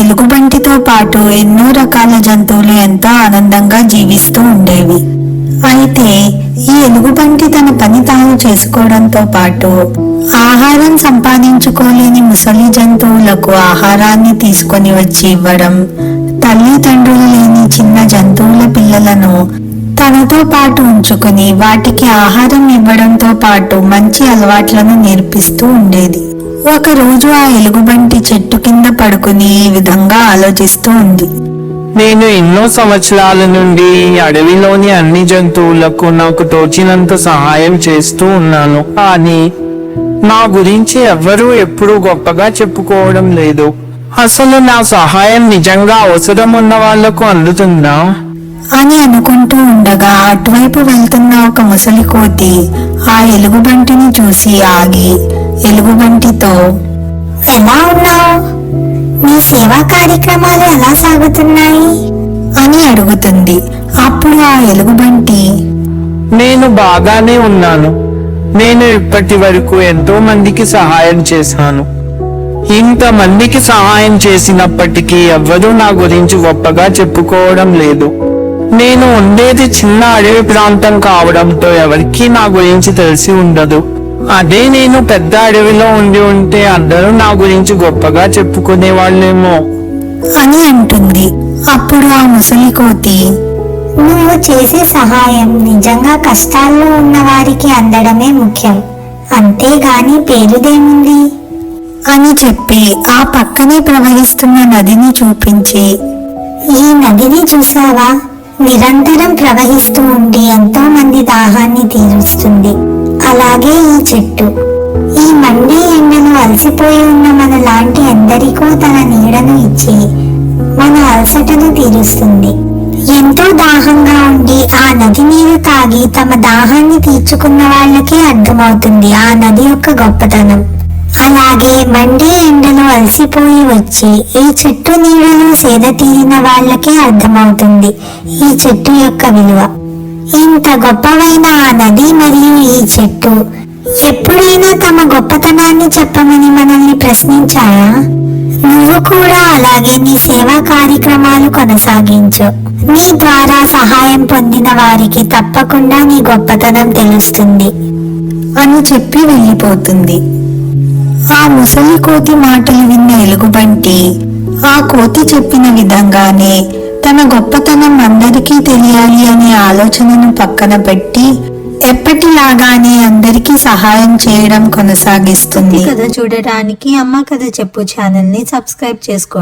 ఎలుగుబంటితో పాటు ఎన్నో రకాల జంతువులు ఎంతో ఆనందంగా జీవిస్తూ ఉండేవి. అయితే ఈ ఎలుగుబంటి తన పని తాను చేసుకోవడంతో పాటు ఆహారం సంపాదించుకోలేని ముసలి జంతువులకు ఆహారాన్ని తీసుకొని వచ్చి ఇవ్వడం, తల్లిదండ్రులు లేని చిన్న జంతువుల పిల్లలను తనతో పాటు ఉంచుకుని వాటికి ఆహారం ఇవ్వడంతో పాటు మంచి అలవాట్లను నేర్పిస్తూ ఉండేది. ఒకరోజు ఆ ఎలుగుబంటి చెట్టు కింద పడుకుని ఈ విధంగా ఆలోచిస్తూ ఉంది. నేను ఎన్నో సంవత్సరాల నుండి ఈ అడవిలోని అన్ని జంతువులకు నాకు తోచినంత సహాయం చేస్తూ ఉన్నాను. కానీ నా గురించి ఎవ్వరూ ఎప్పుడూ గొప్పగా చెప్పుకోవడం లేదు. అసలు నా సహాయం నిజంగా అవసరం ఉన్న వాళ్లకు అందుతుందా అని అనుకుంటూ ఉండగా అటువైపు వెళ్తున్న ఒక ముసలి కోతి ఆ ఎలుగుబంటిని చూసి ఆగి ఎలుగుబంటితో, ఎలా ఉన్నావు? నీ సేవా కార్యక్రమాలు ఎలా సాగుతున్నాయి అని అడుగుతుంది. అప్పుడు ఆ ఎలుగుబంటి, నేను బాగానే ఉన్నాను. నేను ఇప్పటి వరకు ఎంతో మందికి సహాయం చేశాను. ఇంతమందికి సహాయం చేసినప్పటికీ ఎవ్వరూ నా గురించి గొప్పగా చెప్పుకోవడం లేదు. నేను ఉండేది చిన్న అడవి ప్రాంతం కావడంతో ఎవరికీ నా గురించి తెలిసి ఉండదు. అదే నేను పెద్ద అడవిలో ఉంటే అందరూ నా గురించి గొప్పగా చెప్పుకునే వాళ్ళేమో అని అంటుంది. అప్పుడు ఆ ముసలి కోతి, నువ్వు చేసే సహాయం నిజంగా కష్టాల్లో ఉన్న వారికి అందడమే ముఖ్యం, అంతేగాని పేరుదేముంది అని చెప్పి ఆ పక్కనే ప్రవహిస్తున్న నదిని చూపించి, ఈ నదిని చూసావా? నిరంతరం ప్రవహిస్తూ ఉండి ఎంతో మంది దాహాన్ని తీరుస్తుంది. అలాగే ఈ చెట్టు ఈ మండే ఎండను అలసిపోయి ఉన్న మన లాంటి ఎందరికో తన నీడను ఇచ్చి మన అలసటను తీరుస్తుంది. ఎంతో దాహంగా ఉండి ఆ నది నీరు తాగి తమ దాహాన్ని తీర్చుకున్న వాళ్ళకే అర్థమవుతుంది ఆ నది యొక్క గొప్పతనం. అలాగే మండే ఎండలో అలసిపోయి వచ్చి ఈ చెట్టు నీడలో సేద తీరిన వాళ్ళకే అర్థమవుతుంది ఈ చెట్టు యొక్క విలువ. ఇంత గొప్పవైన ఆ నది మరియు ఈ చెట్టు ఎప్పుడైనా తమ గొప్పతనాన్ని చెప్పమని మనల్ని ప్రశ్నించాయా? నువ్వు కూడా అలాగే నీ సేవా కార్యక్రమాలు కొనసాగించు. నీ ద్వారా సహాయం పొందిన వారికి తప్పకుండా నీ గొప్పతనం తెలుస్తుంది అని చెప్పి వెళ్ళిపోతుంది. ఆ ముసలి కోతి మాటలు విన్న ఎలుగుబంటి ఆ కోతి చెప్పిన విధంగానే తన గొప్పతనం అందరికీ తెలియాలి అనే ఆలోచనను పక్కన పెట్టి ఎప్పటిలాగానే అందరికీ సహాయం చేయడం కొనసాగిస్తుంది. కథ చూడటానికి అమ్మ కథ చెప్పు ఛానల్ ని సబ్స్క్రైబ్ చేసుకోండి.